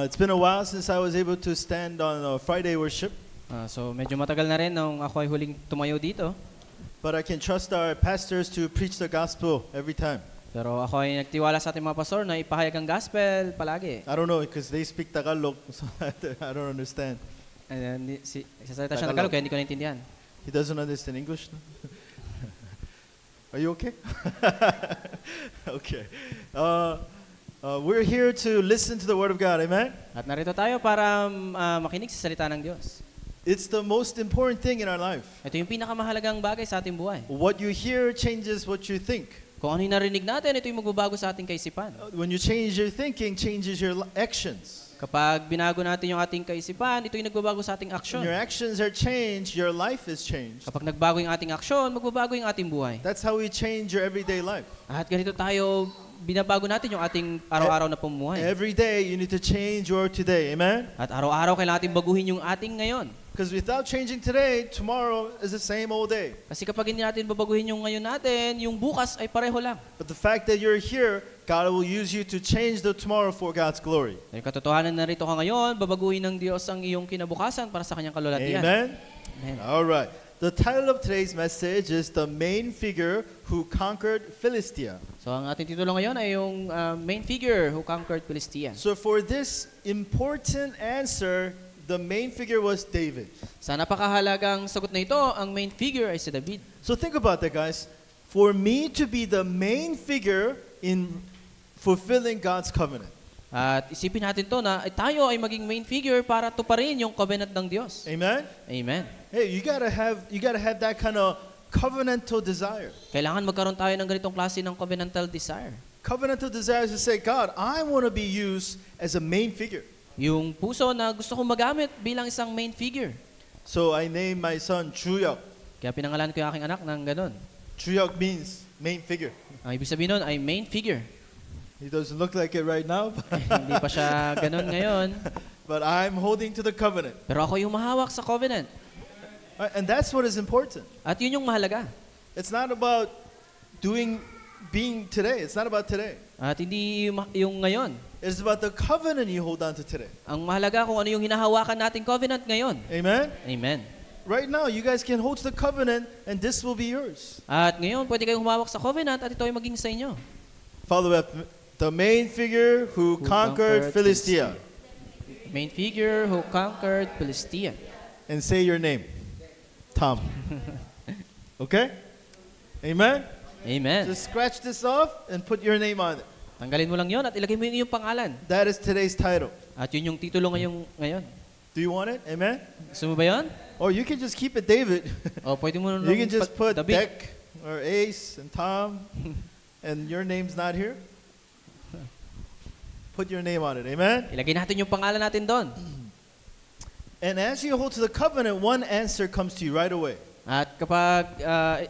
It's been a while since I was able to stand on Friday worship, So medyo matagal na rin nung ako ay huling tumayo dito. but I can trust our pastors to preach the gospel every time. Pero ako ay nagtiwala sa ating mga pastor na ipahayag ang gospel palagi. I don't know because they speak Tagalog, so I don't understand. Sasalita siya ng Tagalog kaya hindi ko naintindihan. He doesn't understand English? No? Are you okay? Okay. We're here to listen to the Word of God, amen? At narito tayo para makinig sa salita ng Diyos. It's the most important thing in our life. Ito yung pinakamahalagang bagay sa ating buhay. What you hear changes what you think. Kung ano yung narinig natin, ito yung magbabago sa ating kaisipan. When you change your thinking, changes your actions. Kapag binago natin yung ating kaisipan, ito yung nagbabago sa ating When aksyon. your actions are changed, your life is changed. Kapag nagbago yung ating aksyon, magbabago yung ating buhay. That's how we change your everyday life. At ganito tayo, binabago natin yung ating araw-araw na pamumuhay. Every day, you need to change your today, amen? At araw-araw kailangan natin baguhin yung ating ngayon. Because without changing today, tomorrow is the same old day. Kasi kapag hindi natin babaguhin yung ngayon natin, yung bukas ay pareho lang. But the fact that you're here, God will use you to change the tomorrow for God's glory. Yung katotohanan na rito ka ngayon, babaguhin ng Diyos ang iyong kinabukasan para sa kanyang kalulatian. Amen? Amen. All right. The title of today's message is The Main Figure Who Conquered Philistia. So ang ating titulo ngayon ay yung main figure who conquered Philistia. So for this important answer, the main figure was David. Sa napakahalagang sagot na ito, ang main figure ay si David. So think about that, guys. For me to be the main figure in fulfilling God's covenant. At isipin natin to na tayo ay maging main figure para tuparin yung covenant ng Diyos. Amen? Amen. Hey, you gotta have that kind of covenantal desire. Kailangan magkaroon tayo ng ganitong klase ng covenantal desire. Covenantal desire is to say, God, I want to be used as a main figure. Yung puso na gusto kong magamit bilang isang main figure. So I named my son Chuyok. Kaya pinangalan ko yung aking anak ng ganun. Chuyok means main figure. Ang ibig sabihin nun ay main figure. He doesn't look like it right now, Hindi pa siya ganun ngayon. but I'm holding to the covenant. Pero ako yung mahawak sa covenant. And that's what is important. At yun yung mahalaga. It's not about being today. It's not about today. At hindi yung ngayon. It's about the covenant you hold on to today. Ang mahalaga kung ano yung hinahawakan nating covenant ngayon. Amen? Amen. Right now, you guys can hold to the covenant and this will be yours. At ngayon, pwede kayong humawak sa covenant at ito ay maging sa inyo. Follow up. The main figure who conquered Philistia. Main figure who conquered Philistia. And say your name. Tom. Okay? Amen? Amen. Just scratch this off and put your name on it. Tanggalin mo lang yon at ilagay mo yung iyong pangalan. That is today's title. At yun yung titulo ngayon. Do you want it? Amen? Gusto mo ba yun? Or you can just keep it David. O pwede mo lang You can just put David. Deck or Ace and Tom and your name's not here. Put your name on it. Amen? Ilagay natin yung pangalan natin doon. And as you hold to the covenant, one answer comes to you right away. At kapag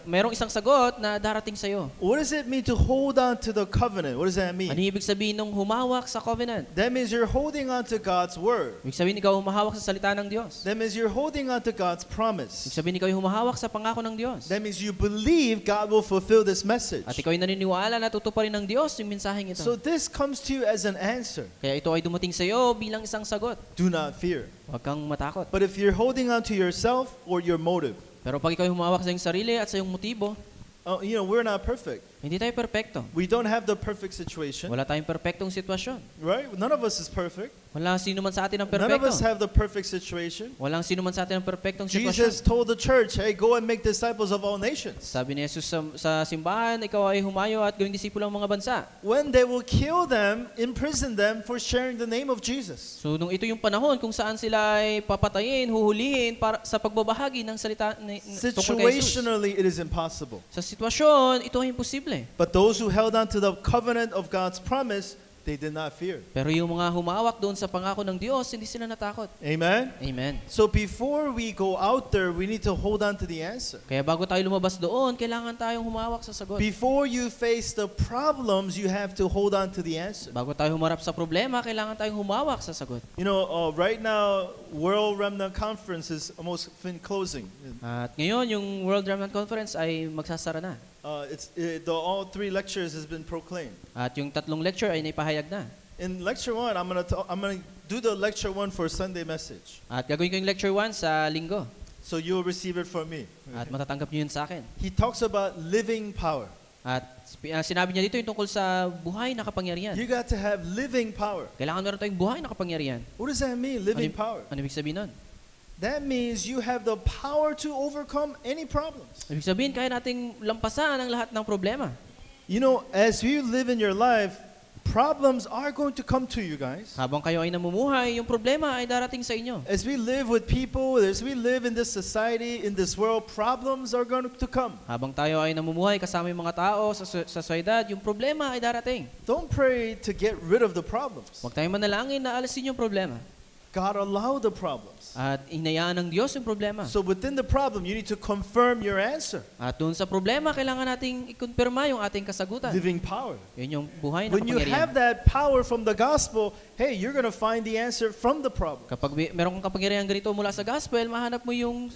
mayroong isang sagot na darating sa'yo, What does it mean to hold on to the covenant? What does that ano mean? yung ibig sabihin nung humawak sa covenant? That means you're holding on to God's word. Ibig sabihin ikaw humahawak sa salita ng Diyos. That means you're holding on to God's Ibig promise. sabihin ikaw humahawak sa pangako ng Diyos. That means you believe God will fulfill this message. At ikaw ay naniniwala na tutuparin ng Diyos yung mensaheng ito. So this comes to you as an answer. Kaya ito ay dumating sa'yo bilang isang sagot. Do not fear. Huwag kang matakot. But if you're holding on to yourself or your motive, Pero pag ikaw ay humawak sa iyong sarili at sa iyong motibo, we're not perfect. hindi tayo perpekto. We don't have the perfect situation, Wala tayong perpektong sitwasyon. right? None of us is perfect. Wala sino man sa atin ang None of perpekto. us have the perfect situation. Walang sino man sa atin ang perpektong sitwasyon. Jesus told the church, hey, go and make disciples of all nations. Sabi ni Jesus sa simbahan, ikaw ay humayo at gawing disipulo ng mga bansa. When they will kill them, imprison them for sharing the name of Jesus. So nung ito yung panahon kung saan sila ay papatayin, huhulihin para sa pagbabahagi ng salita tungkol kay Jesus. Situationally, it is impossible. Sa sitwasyon, ito ay imposible. But those who held on to the covenant of God's promise, they did not fear. Pero yung mga humawak doon sa pangako ng Diyos, hindi sila natakot. Amen? Amen. So before we go out there, we need to hold on to the answer. Kaya bago tayo lumabas doon, kailangan tayong humawak sa sagot. Before you face the problems, you have to hold on to the answer. Bago tayo humarap sa problema, kailangan tayong humawak sa sagot. You know, right now, World Remnant Conference is almost closing. At ngayon, yung World Remnant Conference ay magsasara na. All 3 lectures has been proclaimed. At yung 3 lecture ay naipahayag na. In lecture 1, I'm gonna do the lecture 1 for Sunday message. At gagawin ko yung lecture 1 sa linggo. So you'll receive it from me. At matatanggap niyo yun sa akin. He talks about living power. At sinabi niya dito yung tungkol sa buhay na kapangyarihan. You got to have living power. Kailangan meron tayong buhay na kapangyarihan. What does that mean, living power? Ano ibig sabihin nun? That means you have the power to overcome any problems. Ibig sabihin, kaya nating lampasan ang lahat ng problema. You know, as you live in your life, problems are going to come to you guys. Habang kayo ay namumuhay, yung problema ay darating sa inyo. As we live with people, as we live in this society, in this world, problems are going to come. Habang tayo ay namumuhay kasama yung mga tao sa sosyedad, yung problema ay darating. Don't pray to get rid of the problems. Huwag tayong manalangin na alisin yung problema. God allowed the problems. At inayaan ng Diyos yung problema. So within the problem, you need to confirm your answer. At doon sa problema, kailangan nating ikonfirma yung ating kasagutan. Living power. Yun yung buhay na When you have kapangyarihan. that power from the gospel, hey, you're going to find the answer from the problem. Kapag meron kang kapangyarihan ganito mula sa gospel, mahanap mo yung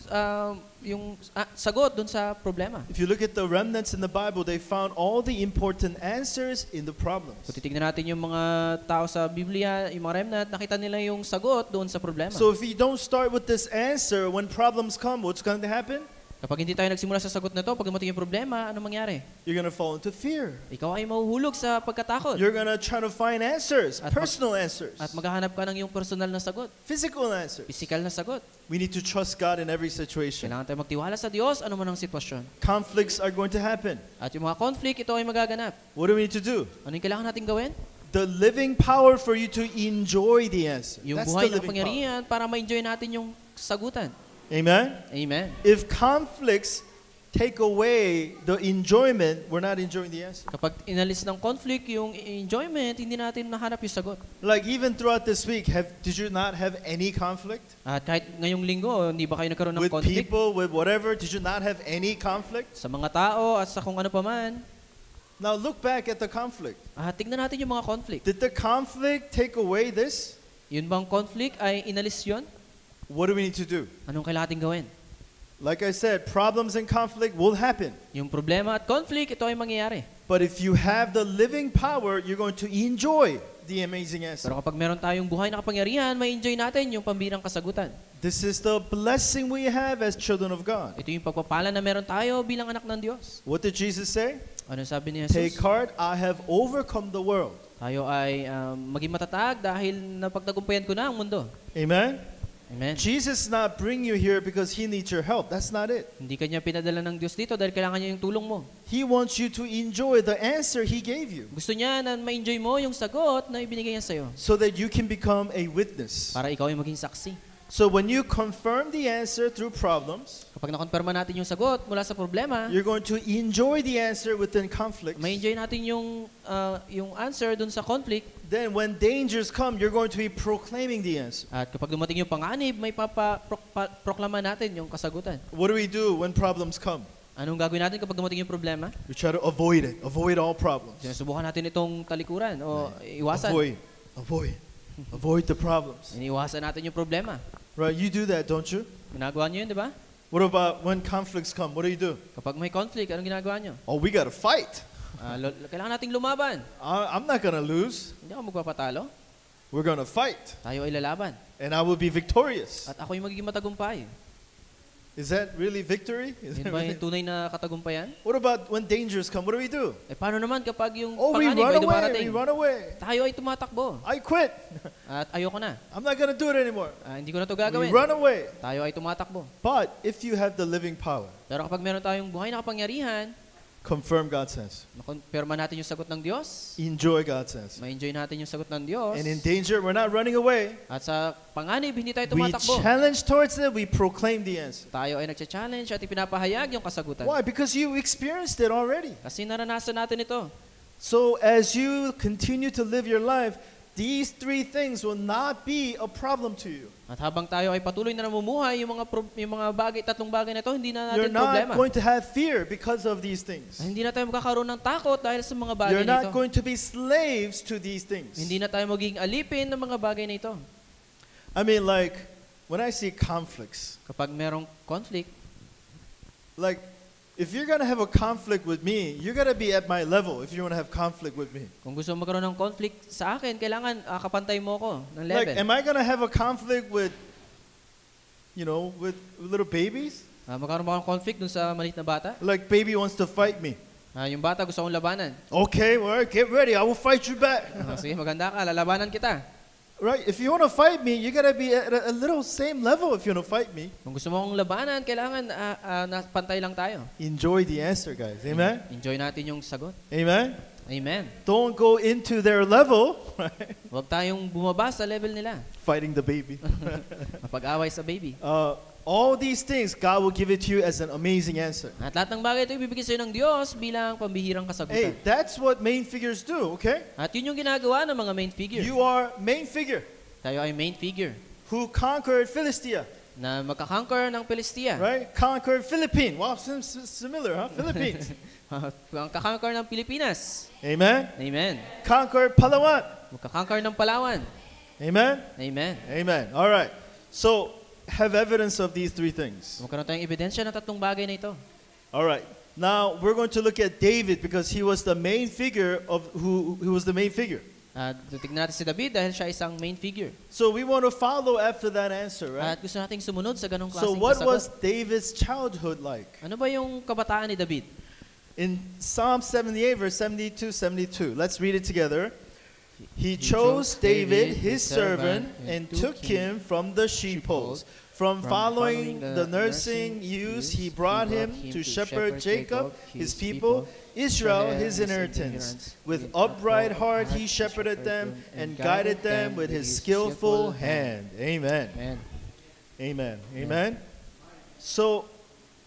sagot doon sa problema. If you look at the remnants in the Bible, they found all the important answers in the problems. Kung titignan natin yung mga tao sa Biblia, yung mga remnant, nakita nila yung sagot doon sa problema. So if you don't start with this answer, when problems come, what's going to happen? Kapag hindi tayo nagsimula sa sagot na to, pag dumating yung problema, ano mangyari? You're going to fall into fear. Ikaw ay mahuhulog sa pagkatakot. You're going to try to find answers, At personal answers, At maghahanap ka ng yung personal na sagot, physical answers. physical na sagot. We need to trust God in every situation. Kailangan tayo magtiwala sa Diyos, ano man ang sitwasyon. Conflicts are going to happen. At yung mga conflict, ito ay magaganap. What do we need to do? Ano yung kailangan natin gawin? The living power for you to enjoy the answer. Yung That's buhay the na living power. kapangyarihan para ma-enjoy natin yung sagutan. Amen? Amen. If conflicts take away the enjoyment, we're not enjoying the answer. Kapag inalis ng conflict yung enjoyment, hindi natin nahanap yung sagot. Like even throughout this week, did you not have any conflict? At kahit ngayong linggo, hindi ba kayo nagkaroon ng With conflict? people, with whatever, did you not have any conflict? Sa mga tao at sa kung ano pa man. Now look back at the conflict. Tignan natin yung mga conflict. Did the conflict take away this? Yun bang conflict ay inalis yun? What do we need to do? Anong kailangan natin gawin? Like I said, problems and conflict will happen. Yung problema at conflict, ito ay mangyayari. But if you have the living power, you're going to enjoy the amazing answer. Pero kapag meron tayong buhay na kapangyarihan, may enjoy natin yung pambirang kasagutan. This is the blessing we have as children of God. Ito yung pagpapala na meron tayo bilang anak ng Diyos. What did Jesus say? Ano sabi ni Take Jesus? heart, I have overcome the world. Tayo ay maging matatag dahil napagtagumpayan ko na ang mundo. Amen? Amen. Jesus not bring you here because He needs your help. That's not it. Hindi kanya pinadala ng Diyos dito dahil kailangan niya yung tulong mo. He wants you to enjoy the answer He gave you Gusto niya na ma-enjoy mo yung sagot na ibinigay niya sa'yo so that you can become a witness. para ikaw ay maging saksi. So when you confirm the answer through problems, Kapag nakonfirma natin yung sagot mula sa problema, you're going to enjoy the answer within conflict. ma-enjoy natin yung answer dun sa conflict. Then when dangers come, you're going to be proclaiming the answer. At kapag dumating yung panganib, may proklama natin yung kasagutan. What do we do when problems come? Anong gagawin natin kapag dumating yung problema? We try to avoid it. Avoid all problems. Sinusubukan natin itong talikuran o iwasan. Avoid the problems. Iniwasan natin yung problema. Right? You do that, don't you? Ginagawa niyo yun, di ba? What about when conflicts come? What do you do? Kapag may conflict, anong ginagawa niyo? Oh, we got to fight. Kailangan nating lumaban. I'm not going to lose. Hindi ako magpapatalo. We're going to fight. Tayo ay lalaban. And I will be victorious. At ako yung magiging matagumpay. Is that really victory? Is Yun that ba really- yung tunay na katagumpayan? What about when dangers come? What do we do? Paano naman kapag yung Oh, we panganib run ay away. dumarating? We run away. Tayo ay tumatakbo. I quit. At ayoko na. I'm not going to do it anymore. Hindi ko na to We gagawin. run away. Tayo ay tumatakbo. But if you have the living power, Pero kapag meron tayong buhay na kapangyarihan, confirm God's answer. makonfirma natin yung sagot ng Diyos, Enjoy God's answer. ma-enjoy natin yung sagot ng Diyos, And in danger, we're not running away. at sa panganib, hindi tayo We tumatakbo. challenge towards it. We proclaim the answer. Tayo ay nagcha-challenge at ipinapahayag yung kasagutan. Why? Because you experienced it already. Kasi naranasan natin ito. So as you continue to live your life, these three things will not be a problem to you. At habang tayo ay patuloy na namumuhay, yung mga bagay, tatlong bagay na ito, hindi na You're natin not problema. going to have fear because of these things. Hindi na tayo magkakaroon ng takot dahil sa mga bagay You're na not ito. going to be slaves to these things. Hindi na tayo magiging alipin ng mga bagay na ito. I mean, like, when I see conflicts, Kapag merong conflict, like, if you're going to have a conflict with me, you're going to be at my level if you want to have conflict with me. Kung gusto mo magkaroon ng conflict sa akin, kailangan kapantay mo ko ng Like, level. am I going to have a conflict with, with little babies? Magkaroon ba akong conflict dun sa maliit na bata? Like, baby wants to fight me. Yung bata gusto kong labanan. Okay, all right, get ready. I will fight you back. Sige, maganda ka, lalabanan kita. Right? If you want to fight me, you got to be at a little same level if you want to fight me. Kung gusto mo akong labanan, kailangan pantay lang tayo. Enjoy the answer, guys. Amen? Enjoy natin yung sagot. Amen? Amen. Don't go into their level, right? Huwag tayong bumaba sa level nila. Fighting the baby. Mapag-away sa baby. All these things, God will give it to you as an amazing answer. At lahat ng bagay ito ibibigay sa'yo ng Diyos bilang pambihirang Hey, kasagutan. that's what main figures do, okay? At yun yung ginagawa ng mga main figure. You are main figure Tayo ay main figure who conquered Philistia, na magkakanker ng Pelistia. right? Conquered Philippines. Wow, similar, huh? Philippines. Ang kakanker ng Pilipinas. Amen? Amen. Conquered Palawan. Magkakanker ng Palawan. Amen? Amen. Amen. All right. So, have evidence of these three things. Magkaroon tayong ebidensya ng tatlong bagay na ito. All right. Now, we're going to look at David because he was the main figure of who was the main figure. Tignan natin si David dahil siya isang main figure. So we want to follow after that answer, right? At gusto nating sumunod sa ganong So klaseng what kasagot. was David's childhood like? Ano ba yung kabataan ni David? In Psalm 78, verse 72. Let's read it together. He chose David, his servant, and took him from the sheepfolds. From following the nursing ewes, he brought him to shepherd Jacob, his people, Israel, his inheritance. With upright heart he shepherded them and guided them with his skillful hand. Amen. Amen. Amen. Amen. So,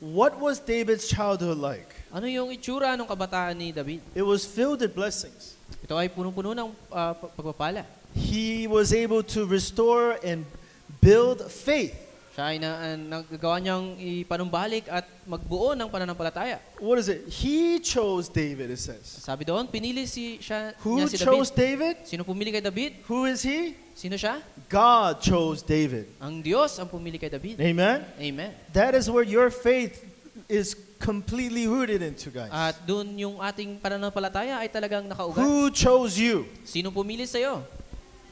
what was David's childhood like? Ano yung itsura ng kabataan ni David? It was filled with blessings. Ito ay punong-puno ng pagpapala. He was able to restore and build faith. Siya ay nagagawa niyang ipanumbalik at magbuo ng pananampalataya. What is it? He chose David, it says. Sabi doon, pinili niya Who si chose David. David? Sino pumili kay David? Who is he? Sino siya? God chose David. Ang Diyos ang pumili kay David. Amen? Amen. That is where your faith is completely rooted into, guys. At doon yung ating pananampalataya ay talagang nakaugat. Who chose you? Sino pumili sa'yo?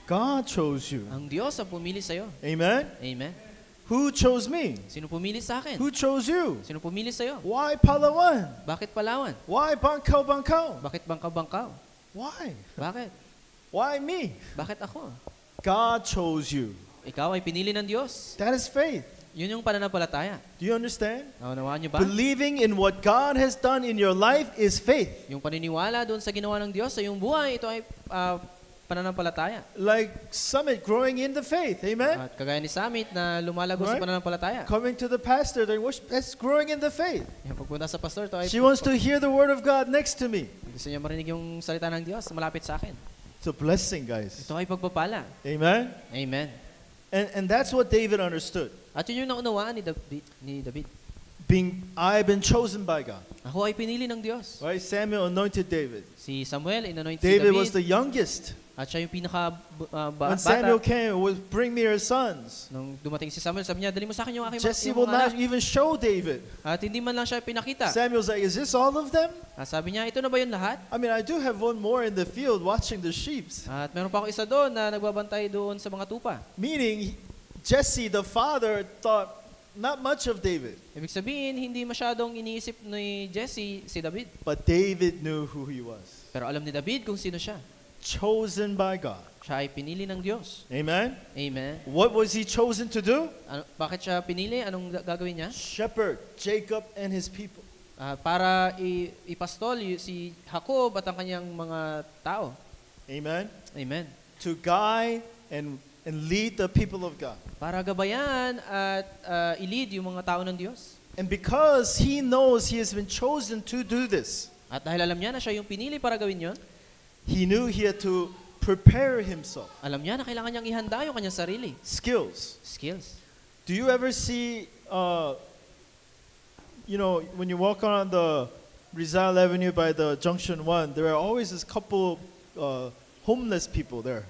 God chose you. Ang Diyos ang pumili sa'yo. Amen? Amen. Who chose me? Sino pumili sa akin? Who chose you? Sino pumili sa'yo? Why Palawan? Bakit Palawan? Why Bangkao? Bakit Bangkaw-Bangkaw? Why? Bakit? Why me? Bakit ako? God chose you. Ikaw ay pinili ng Diyos. That is faith. Yun yung pananampalataya. Do you understand? Naunawaan niyo ba? Believing in what God has done in your life is faith. Yung paniniwala doon sa ginawa ng Diyos sa iyong buhay, ito ay pananampalataya. Like Summit growing in the faith. Amen? At kagaya ni Summit na lumalago sa Right? pananampalataya. Coming to the pastor during worship, that's growing in the faith. Yung pagpunta sa pastor, ito ay She wants to hear the word of God next to me. gusto niya marinig yung salita ng Diyos malapit sa akin. It's a blessing, guys. Ito ay pagpapala. Amen? Amen. And that's what David understood. At yun yung naunawaan ni David. I've been chosen by God. Ako ay pinili ng Diyos. Right? Samuel anointed David. Si Samuel, inanoint si David David. was the youngest. At siya yung pinaka When Samuel came, bring me your sons. Nung dumating si Samuel, sabi niya, dali mo sa akin yung aking Jesse yung will mga not anak. even show David. At hindi man lang siya pinakita. Samuel's like, is this all of them? Sabi niya, ito na ba yung lahat? I mean, I do have one more in the field watching the sheep. At meron pa ako isa doon na nagbabantay doon sa mga tupa. Meaning, Jesse, the father, thought not much of David. Ibig sabihin, hindi masyadong iniisip ni Jesse si David. But David knew who he was. Pero alam ni David kung sino siya. Chosen by God. Siya ay pinili ng Diyos. Amen? Amen. What was he chosen to do? Bakit siya pinili? Anong gagawin niya? Shepherd Jacob and his people. Para ipastol si Jacob at ang kanyang mga tao. Amen? Amen. To guide and lead the people of God. Para gabayan at i-lead yung mga tao ng Diyos. And because he knows he has been chosen to do this, At dahil alam niya na siya yung pinili para gawin yon, he knew he had to prepare himself. alam niya na kailangan niyang ihanda yung kanyang sarili. Skills. Skills. Do you ever see, when you walk on the Rizal Avenue by the Junction 1, there are always this couple homeless people there.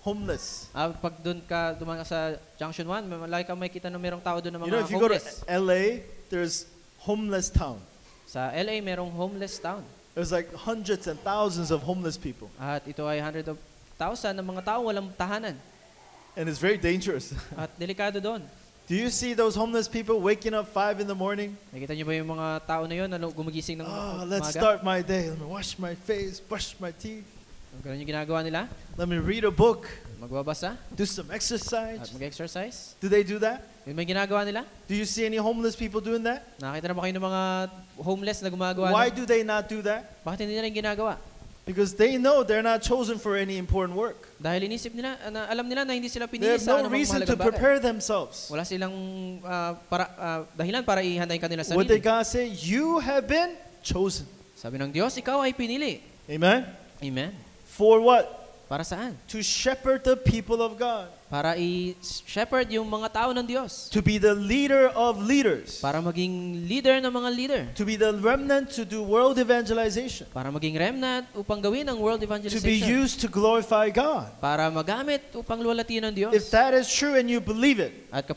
Homeless. Pag doon ka dumaan ka sa Junction 1, malaki ka makita na mayroong tao doon na You know, mga if you go to homeless. LA, there's homeless town. Sa LA, merong homeless town. There's like hundreds and thousands of homeless people. At ito ay 100,000 ng mga tao walang tahanan. And it's very dangerous. At delikado doon. Do you see those homeless people waking up 5 in the morning? Nakita niyo ba yung mga tao na yun, gumigising ng Let's umaga? start my day. Let me wash my face, brush my teeth. Ganun yung ginagawa nila. Let me read a book, Magbabasa do some at exercise. mag-exercise. Do they do that? Yun may ginagawa nila. Do you see any homeless people doing that? Nakita na ba kayo ng mga homeless na gumagawa? Why do they not do that? Bakit hindi nila yung ginagawa? Because they know they're not chosen for any important work. Dahil inisip nila, alam nila na hindi sila They pinili have sa no anumang reason to mahalagang bagay. prepare themselves. Wala silang dahilan para ihanda yung kanilang What did sarili. God say? You have been chosen. Sabi ng Diyos, ikaw ay pinili. Amen? Amen. For what? Para saan? To shepherd the people of God. Para i-shepherd yung mga tao ng Diyos. To be the leader of leaders. Para maging leader ng mga leader. To be the remnant to do world evangelization. Para maging remnant upang gawin ang world To be evangelization. used to glorify God. Para magamit upang luwalhatiin ng Diyos. If that is true and you believe it, At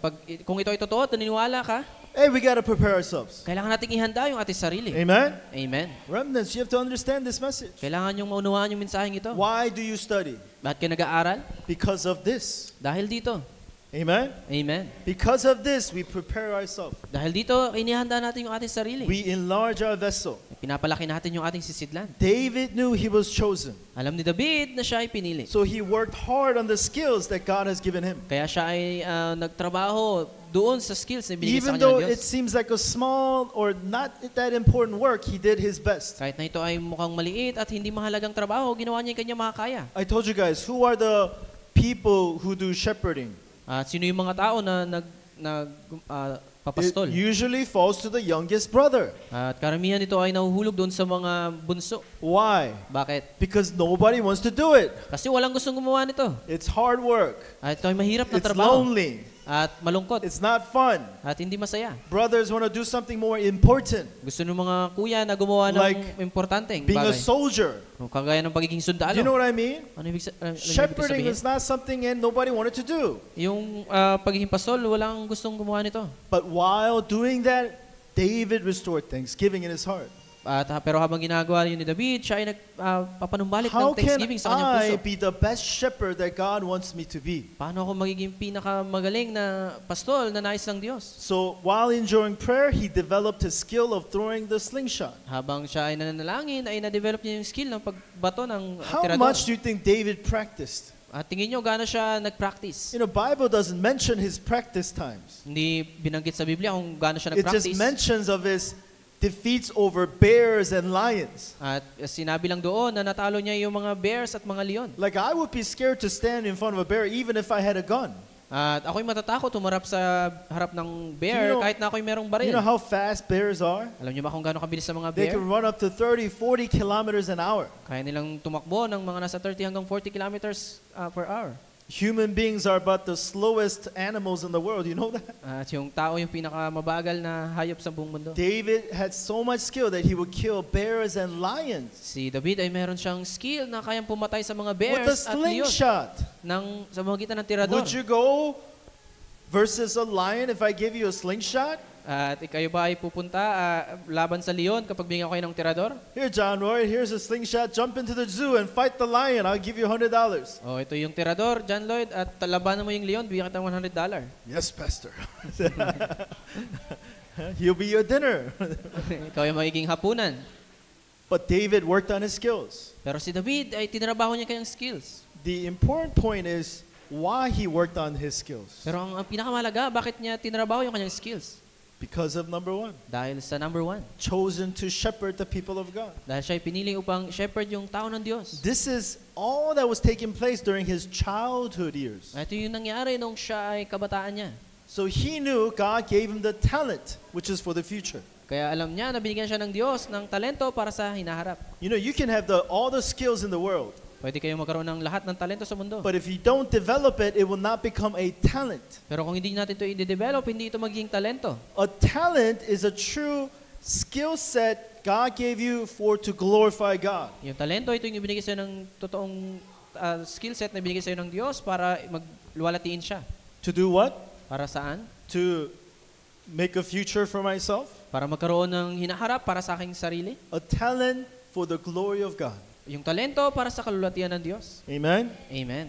kung ito ay totoo at naniniwala ka, hey, we got to prepare ourselves. kailangan nating ihanda yung ating sarili. Amen? Amen. Remnants, you have to understand this message. Kailangan yung maunawaan yung mensaheng ito. Why do you study? Bakit ka nag-aaral? Because of this. Dahil dito. Amen? Amen. Because of this, we prepare ourselves. Dahil dito, inihanda natin yung ating sarili. We enlarge our vessel. Pinapalaki natin yung ating sisidlan. David knew he was chosen. Alam ni David na siya ay pinili. So he worked hard on the skills that God has given him. Kaya siya ay nagtrabaho doon sa skills na binigay sa Even kanya though ng it Diyos. seems like a small or not that important work, he did his best. Kahit na ito ay mukhang maliit at hindi mahalagang trabaho, ginawa niya yung kanya makakaya. I told you guys, who are the people who do shepherding? At sino yung mga tao na papastol? It usually falls to the youngest brother. At karamihan ito ay nahuhulog doon sa mga bunso. Why? Bakit? Because nobody wants to do it. Kasi walang gustong gumawa nito. It's hard work. At ito ay mahirap na It's trabaho. lonely. At malungkot. It's not fun. At hindi masaya. Brothers want to do something more important, Gusto ng mga kuya na gumawa Like ng importanteng being a bagay. soldier. Kagaya ng pagiging sundalo. You know what I mean? Ano ibig Shepherding sabihin? is not something and nobody wanted to do. Yung pagiging pastol, walang gustong gumawa nito. But while doing that, David restored thanksgiving in his heart. Pero habang ginagawa yun ni David, siya ay nagpapanumbalik How ng can thanksgiving sa kanyang I puso. be the best shepherd that God wants me to be? Paano ako magiging pinakamagaling na pastol na nais ng Diyos? So while enjoying prayer, he developed his skill of throwing the slingshot. Habang siya ay nananalangin, ay na-develop niya yung skill ng pagbato ng How tirador. much do you think David practiced? At tingin nyo, gaano siya nag-practice? You know, Bible doesn't mention his practice times. Hindi binanggit sa Biblia kung gaano siya It just nag-practice. mentions of his defeats over bears and lions. At sinabi lang doon na natalo niya yung mga bears at mga leon. Like I would be scared to stand in front of a bear even if I had a gun. At ako'y matatakot humarap sa harap ng bear You know- kahit na ako'y merong baril. You know how fast bears are? Alam niyo ba kung gaano kabilis sa mga They bear? can run up to 30, 40 kilometers an hour. Kaya nilang tumakbo ng mga nasa 30 hanggang 40 kilometers per hour. Human beings are about the slowest animals in the world. You know that? At yung tao yung pinakamabagal na hayop sa buong mundo. David had so much skill that he would kill bears and lions Si David ay meron siyang skill na kayang pumatay sa mga with a bears at leon slingshot. sa magitan ng tirador. Would you go versus a lion if I give you a slingshot? At kayo ba ay pupunta laban sa leon kapag bigyan ko kayo ng tirador? Here, John Roy, here's a slingshot. Jump into the zoo and fight the lion. I'll give you $100. Oh, ito yung tirador, John Lloyd, at labanan mo yung leon, bigyan kita ng $100. Yes, Pastor. He'll be your dinner. Ikaw yung magiging hapunan. But David worked on his skills. Pero si David ay tinrabaho niya kanyang skills. The important point is why he worked on his skills. Pero ang pinakamalaga, bakit niya tinrabaho yung kanyang skills? Because of number one, Dahil sa number one. chosen to shepherd the people of God. Dahil siya ay pinili upang shepherd yung tao ng Diyos. This is all that was taking place during his childhood years. Ito yung nangyari nung siya ay kabataan niya. So he knew God gave him the talent, which is for the future. Kaya alam niya na binigyan siya ng Diyos ng talento para sa hinaharap. You know, you can have all the skills in the world, Pwede kayong magkaroon ng lahat ng talento sa mundo. but if you don't develop it, it will not become a talent. Pero kung hindi natin ito i-develop, hindi ito magiging talento. A talent is a true skill set God gave you to glorify God. Yung talento, ito yung ibinigay sa'yo ng totoong skill set na binigay sa'yo ng Diyos para magluwalatiin siya. To do what? Para saan? To make a future for myself? Para magkaroon ng hinaharap para sa aking sarili. A talent for the glory of God. Yung talento para sa kalulatian ng Diyos. Amen? Amen.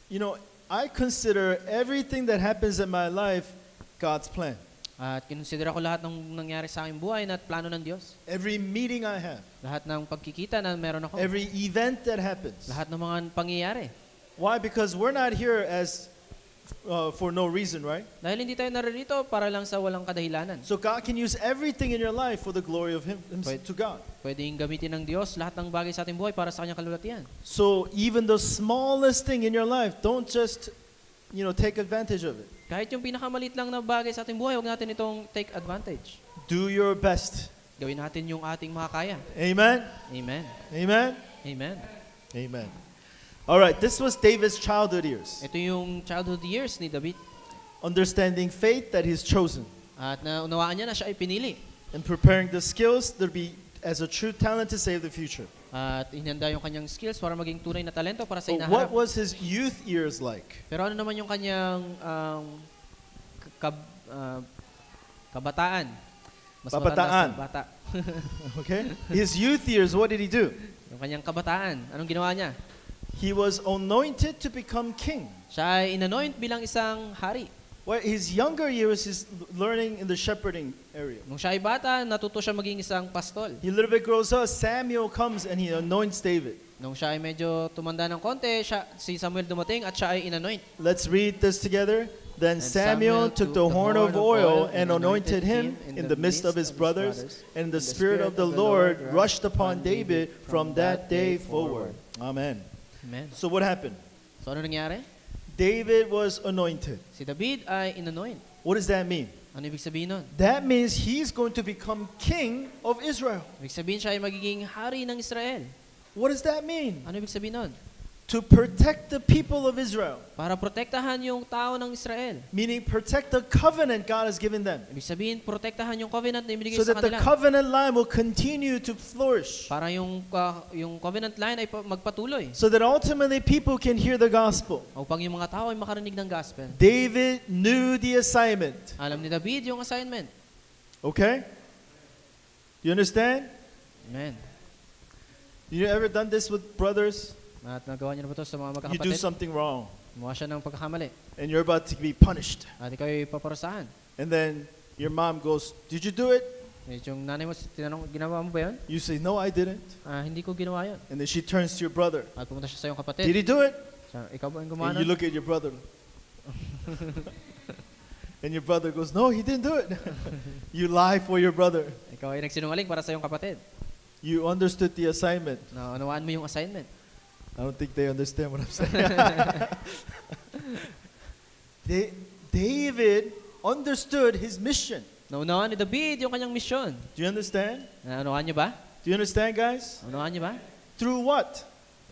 You know, I consider everything that happens in my life God's plan. At kinonsidera ko lahat ng nangyari sa aking buhay na plano ng Diyos. Every meeting I have. Lahat ng pagkikita na meron ako. Every event that happens. Lahat ng mga pangyayari. Why? Because we're not here as for no reason, right? Dahil hindi tayo naririto para lang sa walang kadahilanan. So God can use everything in your life for the glory of Him to God. Pwedeng gamitin ng Diyos lahat ng bagay sa ating buhay para sa kanyang kalulatian. So even the smallest thing in your life, don't just, take advantage of it. Kahit yung pinakamalit lang na bagay sa ating buhay, huwag natin itong take advantage. Do your best. Gawin natin yung ating makakaya. Amen? Amen. Amen? Amen. Amen. All right, this was David's childhood years. Ito yung childhood years ni David. Understanding faith that he's chosen. At naunawaan niya na siya ay pinili. And preparing the skills to be as a true talent to save the future. At inihanda yung kanyang skills para maging tunay na talento para sa But inaharap. what was his youth years like? Pero ano naman yung kanyang kabataan? Mas Kabataan. matanda sa bata. Okay? His youth years, what did he do? Yung kanyang kabataan, anong ginawa niya? He was anointed to become king. Siya ay inanoint bilang isang hari. Well, his younger years is learning in the shepherding area. Nung siya ay bata, natuto siya maging isang pastol. He a little bit grows up, Samuel comes and he anoints David. Nung siya ay medyo tumanda ng konti, si Samuel dumating at siya ay inanoint. Let's read this together. Then And Samuel took the horn of oil and anointed him in the midst of his brothers, brothers, and the Spirit of the Lord rushed upon David from that day forward. Amen. Amen. So what happened? So ano nangyari? David was anointed. Si David ay inanoint. What does that mean? Ano ibig sabihin nun? That means he's going to become king of Israel. Ibig sabihin siya ay magiging hari ng Israel. What does that mean? Ano ibig sabihin nun? To protect the people of Israel. Para protektahan yung tao ng Israel. Meaning protect the covenant God has given them. Ibig sabihin, protektahan yung covenant na ibinigay So sa that the kanila. covenant line will continue to flourish. Para yung covenant line ay magpatuloy. So that ultimately people can hear the gospel. Upang yung mga tao ay makarinig ng gospel. David knew the assignment. Alam ni David yung assignment. Okay? You understand? Amen. You ever done this with brothers? At nagawa niyo na ba ito sa mga You do magkakapatid? something wrong Gumawa siya ng pagkakamali. and you're about to be punished. At ikaw ay paparusahan. And then your mom goes, "Did you do it?" Eh, yung nanay mo, tinanong, ginawa mo ba yun? You say, "No, I didn't." Hindi ko ginawa yun. And then she turns to your brother. At pumunta siya sa iyong "Did kapatid. he do it?" Siya, ikaw ba ang gumawa And you nun? look at your brother. And your brother goes, "No, he didn't do it." You lie for your brother. Ikaw ay nagsinungaling para sa iyong kapatid. You understood the assignment. Naunawaan mo yung assignment. I don't think they understand what I'm saying. David understood his mission. Naunawaan ni David yung kanyang misyon. Do you understand? Naunawaan niyo ba? Do you understand, guys? Naunawaan niyo ba? Through what?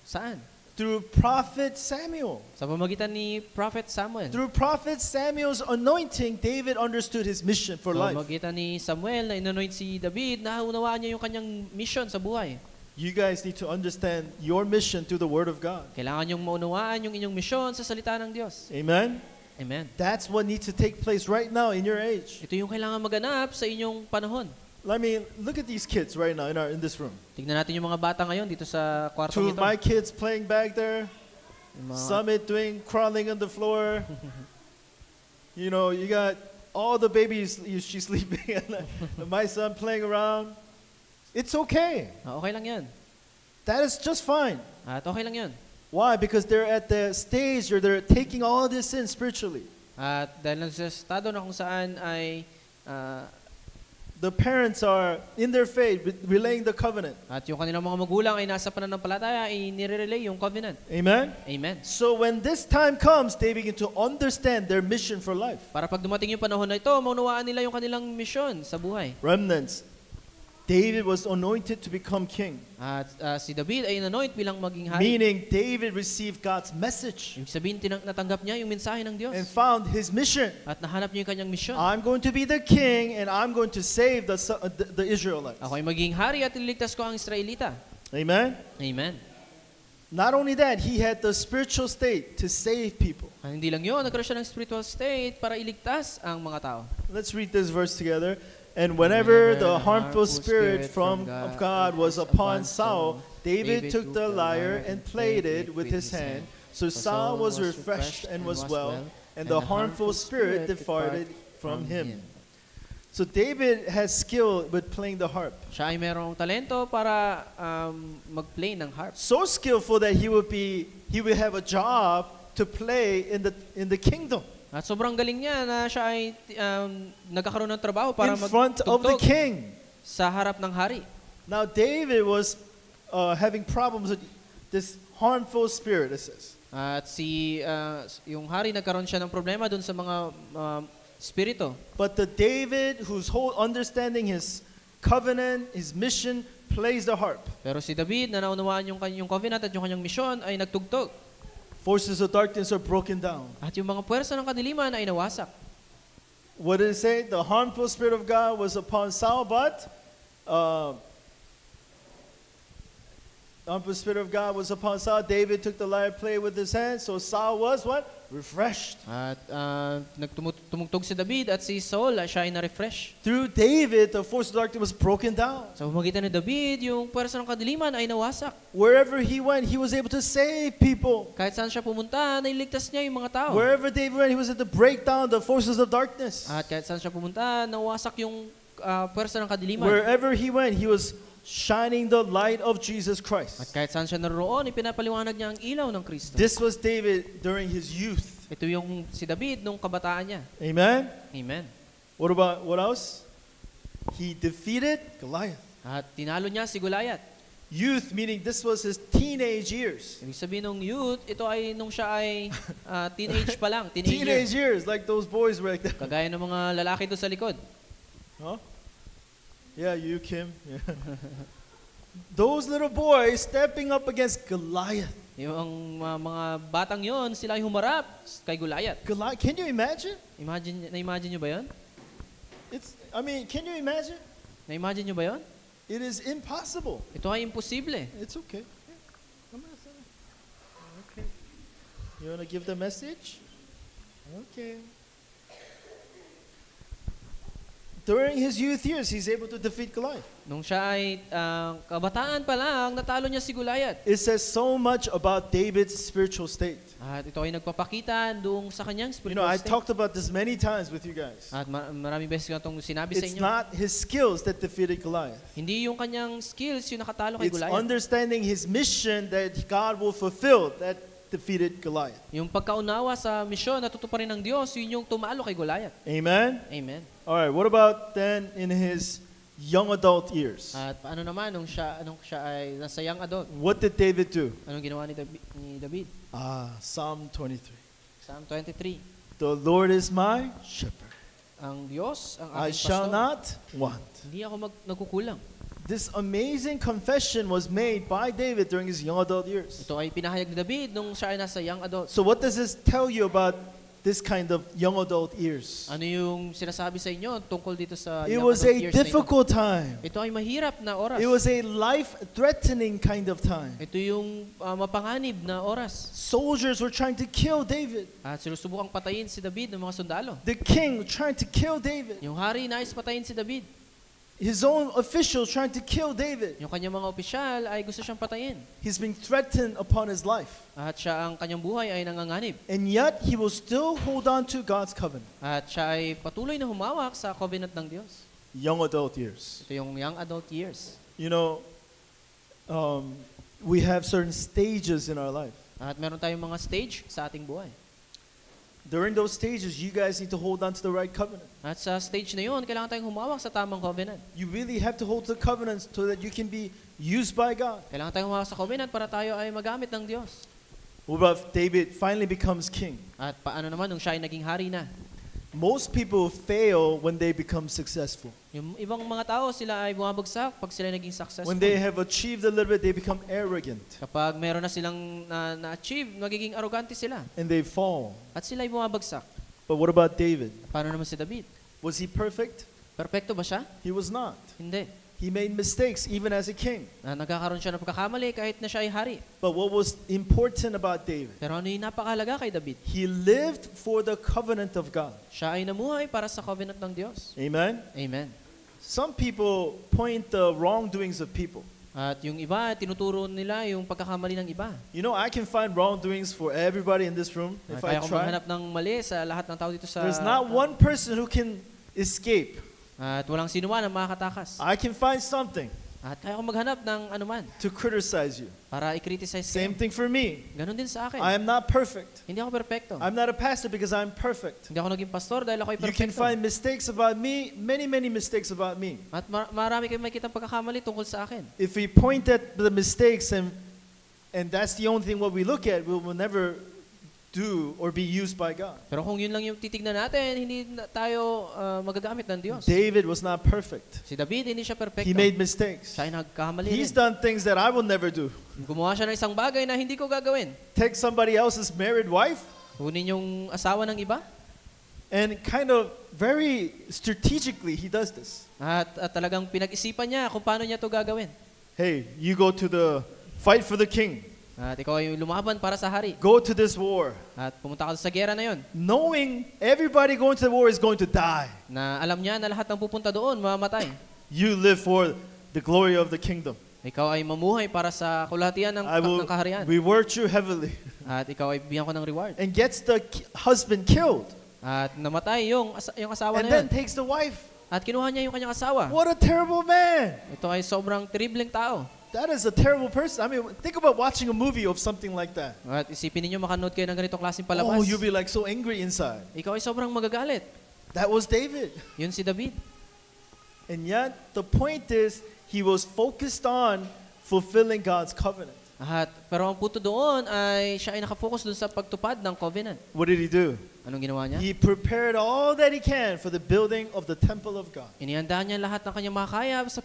Saan? Through Prophet Samuel. Sa pamagitan ni Prophet Samuel. Through Prophet Samuel's anointing, David understood his mission for Sa life. pamagitan ni Samuel na inanoint si David, naunawaan niya yung kanyang mission sa buhay. You guys need to understand your mission through the Word of God. Kailangan niyong maunawaan yung inyong misyon sa salita ng Diyos. Amen? Amen. That's what needs to take place right now in your age. Ito yung kailangan maganap sa inyong panahon. Let me look at these kids right now in this room. Tignan natin yung mga bata ngayon dito sa Two kwartong of ito. my kids playing back there. Yung mga- Summit doing crawling on the floor. You know, you got all the babies, she's sleeping, and my son playing around. It's okay. Okay lang yan. That is just fine. At okay lang yan. Why? Because they're at the stage where they're taking all this in spiritually. At dahil sa estado na kung saan ay The parents are in their faith, relaying the covenant. at yung kanilang mga magulang ay nasa pananampalataya ay nire-relay yung covenant. Amen? Amen. So when this time comes, they begin to understand their mission for life. Para pag dumating yung panahon na ito, maunawaan nila yung kanilang misyon sa buhay. Remnants. David was anointed to become king. At si David ay inanoint bilang maging hari. Meaning David received God's message Ibig sabihin, natanggap niya yung mensahe ng Diyos. and found his mission. At nahanap niya yung kanyang misyon. I'm going to be the king and I'm going to save the Israelites. Ako ay maging hari at ililigtas ko ang Israelita. Amen? Amen. Not only that, he had the spiritual state to save people. Hindi lang yun, nagkaroon siya ng spiritual state para iligtas ang mga tao. Let's read this verse together. And whenever the harmful spirit of God was upon Saul, David took the lyre and played it with his hand. So Saul was refreshed and was well, and the harmful spirit departed from him. So David has skill with playing the harp. Siya ay merong talento para mag-play ng harp. So skillful that he would have a job to play in the kingdom. At sobrang galing niya na siya ay nagkakaroon ng trabaho para in front of the magtugtog king. sa harap ng hari. Now David was having problems with this harmful spirit, it says. At yung hari nagkaroon siya ng problema dun sa mga espiritu. But the David whose whole understanding his covenant, his mission, plays the harp. Pero si David na naunawaan yung kanyang covenant at yung kanyang misyon ay nagtugtog. Forces of darkness are broken down. At yung mga puwersa ng kadiliman ay nawasak. What did it say? The harmful spirit of God was upon Saul, but the harmful spirit of God was upon Saul. David took the lyre, played with his hands, so Saul was what? Refreshed. At tumugtog si David at si Saul, siya ay na-refresh. Through David, the force of darkness was broken down. Sa pamamagitan ni David, yung puwersa ng kadiliman ay nawasak. Wherever he went, he was able to save people. Kahit saan siya pumunta, nailigtas niya yung mga tao. Wherever David went, he was able to break down the forces of darkness. At kahit saan siya pumunta, nawasak yung puwersa ng kadiliman. Wherever he went, he was shining the light of Jesus Christ. At kahit saan siya naroon, ipinapaliwanag niya ang ilaw ng Kristo. This was David during his youth. Ito yung si David nung kabataan niya. Amen? Amen. What else? He defeated Goliath. At tinalo niya si Goliath. Youth, meaning this was his teenage years. Ibig sabihin ng youth, ito ay nung siya ay teenage pa lang, Teenage teenager. years, like those boys were like that. Kagaya ng mga lalaki doon sa likod. Huh? Yeah, you, Kim. Yeah. Those little boys stepping up against Goliath. Yung mga batang yon, sila ay humarap kay Goliath. Goliath, can you imagine? Na-imagine nyo ba yun? Can you imagine? Na-imagine nyo ba yun? It is impossible. Ito ay imposible. It's okay. Okay. You want to give the message? Okay. During his youth years, he's able to defeat Goliath. Nung siya ay kabataan pa lang, natalo niya si Goliath. It says so much about David's spiritual state. At ito ay nagpapakita doon sa kanyang You spiritual know, I state. talked about this many times with you guys. At maraming beses ko itong sinabi sa It's inyo. not his skills that defeated Goliath. Hindi yung kanyang skills yung nakatalo kay It's Goliath. understanding his mission that God will fulfill that defeated Goliath. Yung pagkaunawa sa misyon na tutuparin ng Diyos, yun yung tumalo kay Goliath. Amen? Amen. All right, what about then in his young adult years? At paano naman nung siya ay nasa young adult? What did David do? Anong ginawa ni David? Psalm 23. Psalm 23. The Lord is my shepherd. Ang Diyos, ang I aking shall pastor. not want. Hindi ako nagkukulang. This amazing confession was made by David during his young adult years. Ito ay pinahayag ni David nung siya ay nasa young adult. So what does this tell you about this kind of young adult years? Ano yung sinasabi sa inyo tungkol dito sa It young was adult a years na ito? difficult time. Ito ay mahirap na oras. It was a life-threatening kind of time. Ito yung mapanganib na oras. Soldiers were trying to kill David. At sinusubukang patayin si David ng mga sundalo. The king trying to kill David. Yung hari nais patayin si David. His own officials trying to kill David. Yung kanyang mga opisyal ay gusto siyang patayin. He's being threatened upon his life. At siya ang kanyang buhay ay nanganganib. And yet, he will still hold on to God's covenant. At siya ay patuloy na humawak sa covenant ng Diyos. Young adult years. Ito yung young adult years. You know, we have certain stages in our life. At meron tayong mga stage sa ating buhay. During those stages, you guys need to hold on to the right covenant. At sa stage na yun, kailangan tayong humawak sa tamang covenant. You really have to hold to the covenant so that you can be used by God. Kailangan tayong humawak sa covenant para tayo ay magamit ng Diyos. What about if David finally becomes king? At paano naman nung siya ay naging hari na? Most people fail when they become successful. Yung ibang mga tao, sila ay bumabagsak pag sila naging successful. When they have achieved a little bit, they become arrogant Kapag meron na silang na-achieve, magiging arrogante sila. and they fall. At sila ay bumabagsak. But what about David? Paano naman si David? Was he perfect? Perpekto ba siya? He was not. Hindi. He made mistakes even as a king. Nagkakaroon siya ng pagkakamali kahit na siya ay hari. But what was important about David? Pero ano yung napakahalaga kay David? He lived for the covenant of God. Siya ay namuhay para sa covenant ng Diyos. Amen? Amen. Some people point the wrongdoings of people. At yung iba, tinuturo nila yung pagkakamali ng iba. You know, I can find wrongdoings for everybody in this room if I Kaya kung try. maghanap ng mali sa lahat ng tao dito sa... There's not one person who can escape. At walang sinuman ang makakatakas. I can find something At kaya kong maghanap ng anuman to criticize you. para i-criticize Same kayo. thing for me. Ganon din sa akin. I am not perfect. Hindi ako perfecto. I'm not a pastor because I'm perfect. Hindi ako naging pastor dahil ako'y You can perfecto. find mistakes about me, many mistakes about me. At marami kayong makikita pagkakamali tungkol sa akin. If we point at the mistakes and that's the only thing what we look at, we will never do or be used by God. Pero kung yun lang yung titignan natin, hindi tayo magagamit ng Diyos. David was not perfect. Si David, hindi siya perfecto. He made mistakes. Siya ay nagkakamali He's rin. done things that I will never do. Gumawa siya ng isang bagay na hindi ko gagawin. Take somebody else's married wife Kunin yung asawa ng iba. and kind of very strategically he does this. At talagang pinag-isipan niya kung paano niya to gagawin. Hey, you go to the fight for the king. At ikaw ay lumaban para sa hari. Go to this war. At pumunta ka sa gera na yon. Knowing everybody going to the war is going to die. Na alam niya na lahat ng pupunta doon, mamamatay. You live for the glory of the kingdom. Ikaw ay mamuhay para sa kulahatian ng kaharian. Reward you heavily. At ikaw ay bigyan ko ng reward. And gets the husband killed. At namatay yung asawa And na then yun. takes the wife. At kinuha niya yung kanyang asawa. What a terrible man. Ito ay sobrang terribleng tao. That is a terrible person. I mean, think about watching a movie of something like that. At isipin ninyo makanood kayo ng ganitong klaseng palabas. Oh, you'll be like so angry inside. Ikaw ay sobrang magagalit. That was David. Yun si David. And yet, the point is, he was focused on fulfilling God's covenant. Pero ang punto doon ay siya ay nakafocus doon sa pagtupad ng covenant. What did he do? Anong ginawa niya? He prepared all that he can for the building of the temple of God. Inihanda niya lahat ng kanyang makakaya sa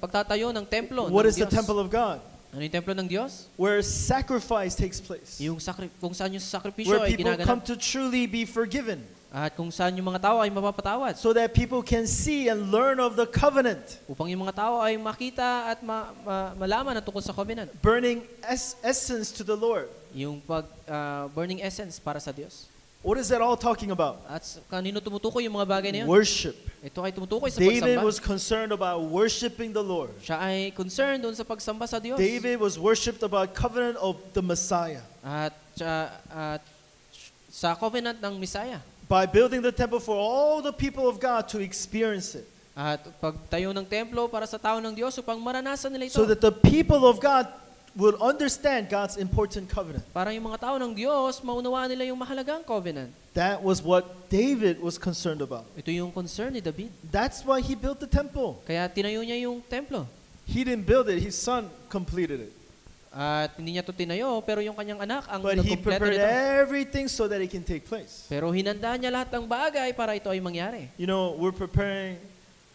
pagtatayo ng templo What ng is the Diyos. temple of God? Ano yung templo ng Diyos? Where sacrifice takes place. Yung kung saan yung sakripisyo Where ay people come ginaganap. to truly be forgiven. At kung saan yung mga tao ay mapapatawad. So that people can see and learn of the covenant. Upang yung mga tao ay makita at malaman ang tungkol sa covenant. Burning essence to the Lord. Yung burning essence para sa Diyos. What is that all talking about? At kanino tumutukoy yung mga bagay na yun? Worship. Ito ay tumutukoy sa David pagsamba. was concerned about worshiping the Lord. Siya ay concerned doon sa pagsamba sa Diyos. David was worshipped about covenant of the Messiah. At sa covenant ng Messiah. By building the temple for all the people of God to experience it. At pagtayo ng templo para sa tao ng Diyos upang maranasan nila ito. So that the people of God will understand God's important covenant. Para yung mga tao ng Diyos, maunawaan nila yung mahalagang covenant. That was what David was concerned about. Ito yung concern ni David. That's why he built the temple. Kaya tinayo niya yung templo. He didn't build it, his son completed it. At hindi niya ito tinayo, pero yung kanyang anak ang But he nagkumpleto prepared nito. everything so that it can take place. Pero hinanda niya lahat ng bagay para ito ay mangyari. You know, we're preparing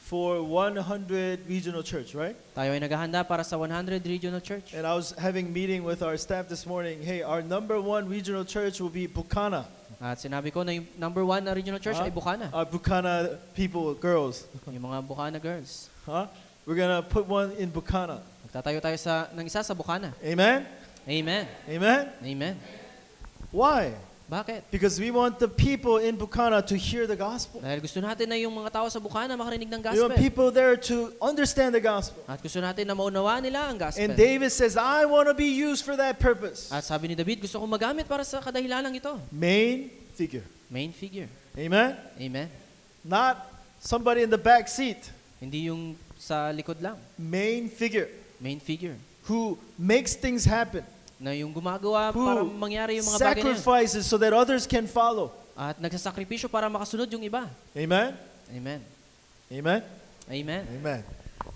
for 100 regional church, right? Tayo ay naghahanda para sa 100 regional church. And I was having meeting with our staff this morning. Hey, our #1 regional church will be Bukana. At sinabi ko na yung number 1 na regional church ay Bukana. Our Bukana people, girls. Yung mga Bukana girls. Huh? We're gonna put one in Bukana. Magtatayo tayo ng isa sa Bukana. Amen? Amen. Amen? Amen. Why? Bakit? Because we want the people in Bukana to hear the gospel. Dahil gusto natin na yung mga tao sa Bukana makarinig ng We gospel. want people there to understand the gospel. At gusto natin na maunawaan nila ang gospel. And David says, I want to be used for that purpose. At sabi ni David, gusto kong magamit para sa kadahilanang ito. Main figure. Main figure. Amen? Amen. Not somebody in the back seat. Hindi yung sa likod lang. Main figure. Main figure. Who makes things happen. Na yung gumagawa para Who mangyari yung mga bagay na yun. sacrifices so that others can follow. At nagsasakripisyo para makasunod yung iba. Amen? Amen. Amen? Amen. Amen.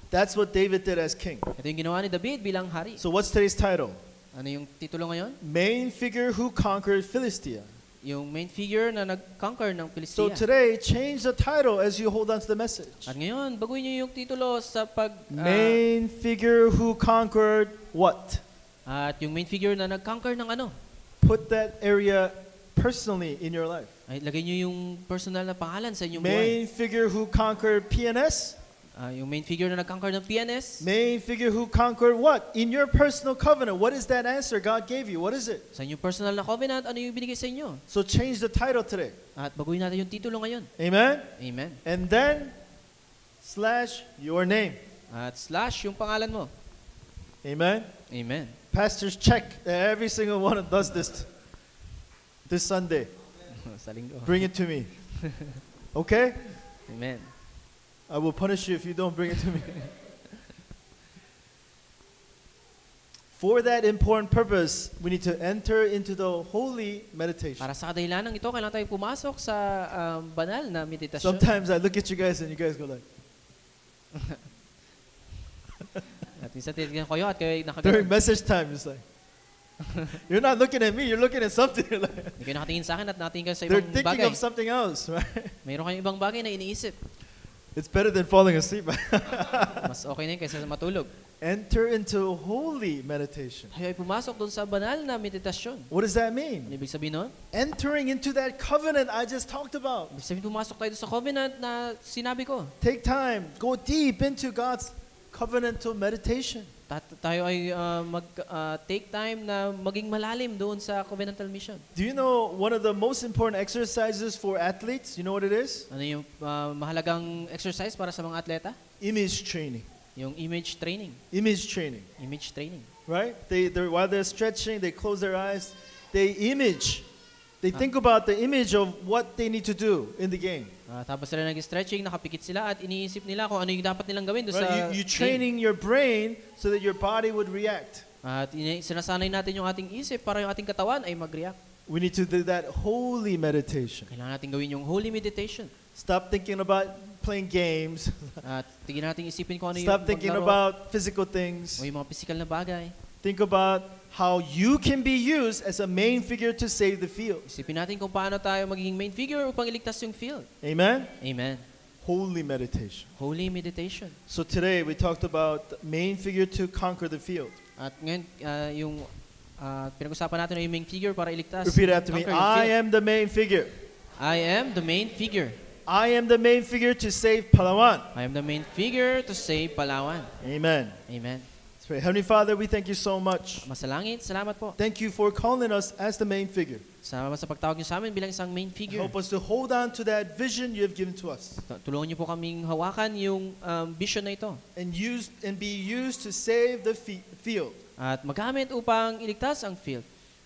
That's what David did as king. Ito yung ginawa ni David bilang hari. So what's today's title? Ano yung titulo ngayon? Main figure who conquered Philistia. Yung main figure na nag-conquer ng So Philistia. today, change the title as you hold on to the message. At ngayon, baguhin niyo yung titulo sa Main figure who conquered what? at yung main figure na nag-conquer ng ano? Put that area personally in your life. Ay, lagay niyo yung personal na pangalan sa inyong buhay. Main figure who conquered PNS. Yung main figure na nag-conquer ng PNS. Main figure who conquered what? In your personal covenant. What is that answer God gave you? What is it? Sa inyong personal na covenant, ano yung binigay sa inyo? So change the title today. At baguhin natin yung titulo ngayon. Amen? Amen. And then / your name. At slash yung pangalan mo. Amen. Amen. Pastors check that every single one does this Sunday. Sa linggo. Bring it to me. Okay? Amen. I will punish you if you don't bring it to me. For that important purpose, we need to enter into the holy meditation. Para sa kadahilanang ito, kailangan tayo pumasok sa banal na meditasyon. Sometimes I look at you guys and you guys go like, At minsan titignan ko kayo at kayo during nakagano'n. message time, it's like, you're not looking at me, you're looking at something. Like, Hindi kayo nakatingin sa akin at nakatingin kayo sa they're ibang thinking bagay. of something else, right? Mayroon kayong ibang bagay na iniisip. It's better than falling asleep. Mas okay na yun kaysa matulog. Enter into holy meditation. Tayo ay pumasok doon sa banal na meditasyon. What does that Ano mean? ibig sabihin nun? Entering into that covenant I just talked about. Ibig sabihin pumasok tayo doon sa covenant na sinabi ko. Take time, go deep into God's covenantal meditation. Tayo ay take time na maging malalim doon sa covenantal mission. Do you know one of the most important exercises for athletes? You know what it is? Ano yung mahalagang exercise para sa mga atleta? Image training. Yung image training. Image training, Image training. right? While they're stretching, they close their eyes. They image. They think about the image of what they need to do in the game. Tapos sila nag-stretching, nakapikit sila at iniisip nila kung ano yung dapat nilang gawin doon sa Right? You game. training your brain so that your body would react. At sinasanay natin yung ating isip para yung ating katawan ay mag-react. We need to do that holy meditation. Kailangan natin gawin yung holy meditation. Stop thinking about playing games. At tignan natin isipin kung ano yung Stop thinking maglaro about physical things. o yung mga physical na bagay. Think about how you can be used as a main figure to save the field. Isipin natin kung paano tayo magiging main figure upang iligtas yung field. Amen? Amen. Holy meditation. Holy meditation. So today we talked about the main figure to conquer the field. At ngayon, yung pinag-usapan natin ay yung main figure para iligtas. Repeat after me. conquer yung I field. am the main figure. I am the main figure. I am the main figure to save Palawan. I am the main figure to save Palawan. Amen. Amen. Let's pray. Heavenly Father, we thank you so much. Masalangit, salamat po. Thank you for calling us as the main figure. Salamat sa pagtawag niyo sa amin bilang isang main figure. Help us to hold on to that vision you have given to us Tulungan niyo po kaming hawakan yung vision na ito. and be used to save the field. At magamit upang iligtas ang field.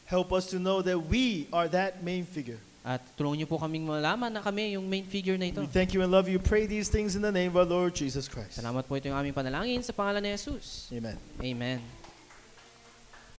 Help us to know that we are that main figure. At tulungan niyo po kaming malaman na kami yung main figure na ito. We thank you and love you. Pray these things in the name of our Lord Jesus Christ. Salamat po ito yung aming panalangin sa pangalan ni Jesus. Amen. Amen.